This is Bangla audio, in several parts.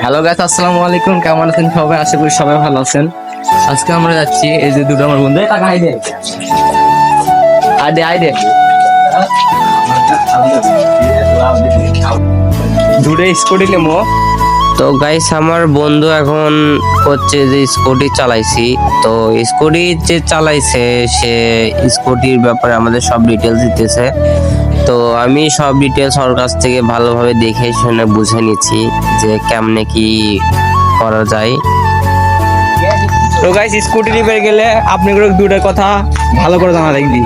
হ্যালো গাইস, আসসালামু আলাইকুম। কেমন আছেন সবাই? আশা করি সবাই ভালো আছেন। আজকে আমরা যাচ্ছি, এই যে দুটো আমার বন্ধু, টাকা আইডে আইডে আইডে দুটো স্কুটি নেবো। তো গাইস, আমার বন্ধু এখন হচ্ছে যে স্কুটি চালাইছি। তো স্কুটি যে চালাইছে সে স্কুটির ব্যাপারে আমাদের সব ডিটেলস দিতেছে। তো আমি সব ডিটেলস ওর কাছ থেকে ভালোভাবে দেখে শুনে বুঝে নিচ্ছি যে কেমনে কি করা যায়। তো গাইস, স্কুটি নিতে গেলে আপনি দুটো কথা ভালো করে জানা দেখবি।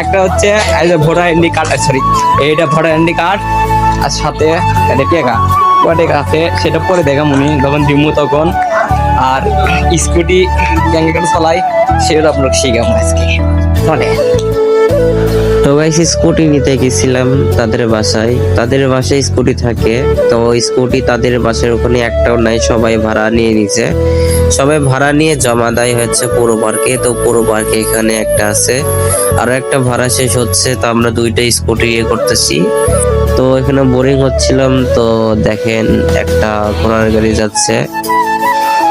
একটা হচ্ছে এই যে ভোটার আইডি কার্ড, সরি এইটা ভোটার আইডি কার্ড, আর সাথে টেকা কয়টা আছে সেটা পরে দেখা মনে যখন দিমু তখন। আর স্কুটি কেমন করে চালাই সেটা আপনার শিখাবো আজকে। চলে। তো গাইস, স্কুটি নিতে গেছিলাম তাদের বাসায় স্কুটি থাকে। তো স্কুটি তাদের বাসার ওখানে একটাও নাই, সবাই ভাড়া নিয়ে নিছে। সবাই ভাড়া নিয়ে জমা দেয় হচ্ছে পুরো পার্কে। তো পুরো পার্কে এখানে একটা আছে, আরো একটা ভাড়া শেষ হচ্ছে। তো আমরা দুইটা স্কুটি করতেছি। তো এখানে বোরিং হচ্ছিলাম, তো দেখেন একটা ঘোড়ার গাড়ি যাচ্ছে।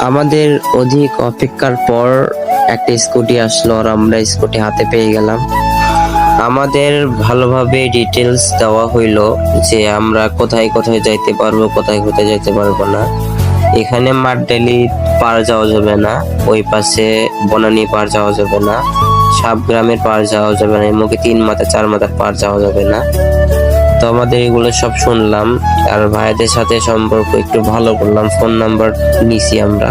আমাদের অধিক অপেক্ষার পর একটা স্কুটি আসলো, আর আমরা স্কুটি হাতে পেয়ে গেলাম। আমাদের ভালোভাবে ডিটেলস দেওয়া হইলো যে আমরা কোথায় কোথায় যাইতে পারবো, কোথায় কোথায় যাইতে পারবো না। এখানে মাঠডালি পার যাওয়া যাবে না, ওই পাশে বনানী পার যাওয়া যাবে না, সাবগ্রামের পার যাওয়া যাবে না, এমনকি 3 মাথা 4 মাথার পার যাওয়া যাবে না। তো আমাদের এগুলো সব শুনলাম, আর ভাইদের সাথে সম্পর্ক একটু ভালো করলাম, ফোন নাম্বার নিছি আমরা,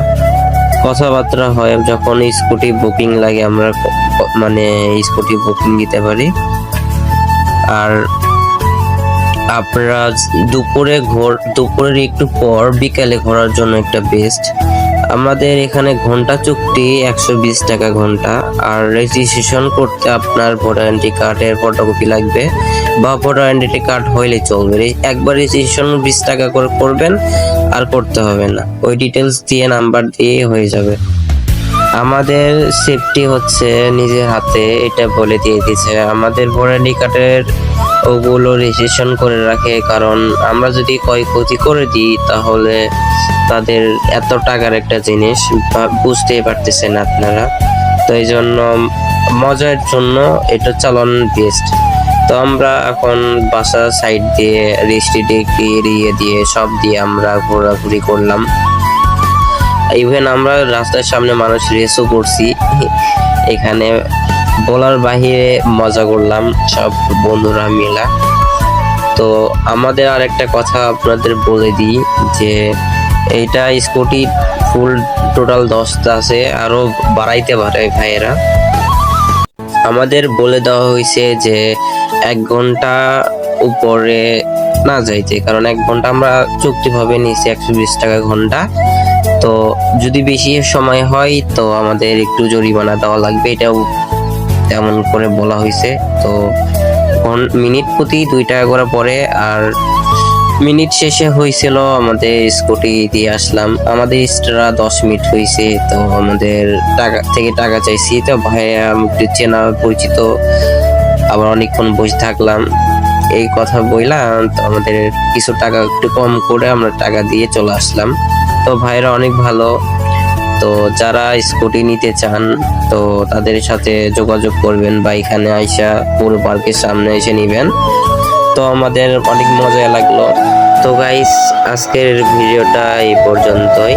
কথাবার্তা হয়। যখন স্কুটি বুকিং লাগে আমরা মানে স্কুটি বুকিং দিতে পারি। আর আপনারা দুপুরের একটু পর বিকালে ঘোরার জন্য একটা বেস্ট। আমাদের এখানে ঘন্টা চুক্তি 120 টাকা ঘন্টা। আর রেজিস্ট্রেশন করতে আপনার ভোটার আইডেন্টি কার্ডের ফটোকপি লাগবে, বা ভোটার আইডেন্টি কার্ড হইলে চলবে। একবার রেজিস্ট্রেশন 20 টাকা করে করবেন, আর করতে হবে না, ওই ডিটেলস দিয়ে নাম্বার দিয়ে হয়ে যাবে। আমাদের সেফটি হচ্ছে নিজের হাতে, এটা বলে দিয়ে দিছে। আমাদের ভোটার আইডি কার্ডের ওগুলো রেজিস্ট্রেশন করে রাখে, কারণ আমরা যদি ক্ষয়ক্ষতি করে দিই তাহলে তাদের এত টাকার একটা জিনিস বুঝতেই পারতেছেন আপনারা। তো এই জন্য মজার জন্য এটা চালানো বেস্ট। তো আমরা এখন বাসা সাইড দিয়ে রেস্ট্রিক্ট এরিয়া দিয়ে সব দিয়ে আমরা ঘোরাঘুরি করলাম। ইভেন আমরা রাস্তার সামনে মানুষ রেসও করছি। এখানে বলার বাহিরে মজা করলাম সব বন্ধুরা মিলা। তো আমাদের আর একটা কথা আপনাদের বলে দিই যে এইটা স্কুটি ফুল টোটাল 10টা আছে, আরো বাড়াইতে পারে ভাইয়েরা। আমাদের বলে দেওয়া হয়েছে যে 1 ঘন্টা উপরে না যাইতে, কারণ 1 ঘন্টা আমরা চুক্তিভাবে নিয়েছি 120 টাকা ঘন্টা। তো যদি বেশি সময় হয় তো আমাদের একটু জরিমানা দেওয়া লাগবে, এটাও তেমন করে বলা হয়েছে। তো মিনিট প্রতি 2 টাকা করে পড়ে। আর মিনিট শেষে হয়েছিল আমাদের স্কুটি দিয়ে আসলাম, আমাদের এক্সট্রা 10 মিনিট হয়েছে। তো আমাদের টাকা চাইছি। তো ভাইয়া একটু চেনা পরিচিত, আবার অনেকক্ষণ বসে থাকলাম, এই কথা বললাম। তো আমাদের কিছু টাকা একটু কম করে আমরা টাকা দিয়ে চলে আসলাম। তো ভাইরা অনেক ভালো। তো যারা স্কুটি নিতে চান তো তাদের সাথে যোগাযোগ করবেন, বা এখানে আইসা পুরো পার্কের সামনে এসে নিবেন। তো আমাদের অনেক মজা লাগলো। তো গাইস, আজকের ভিডিওটা এই পর্যন্তই।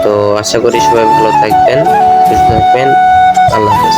তো আশা করি সবাই ভালো থাকবেন, সুস্থ থাকবেন। আল্লাহ হাফেজ।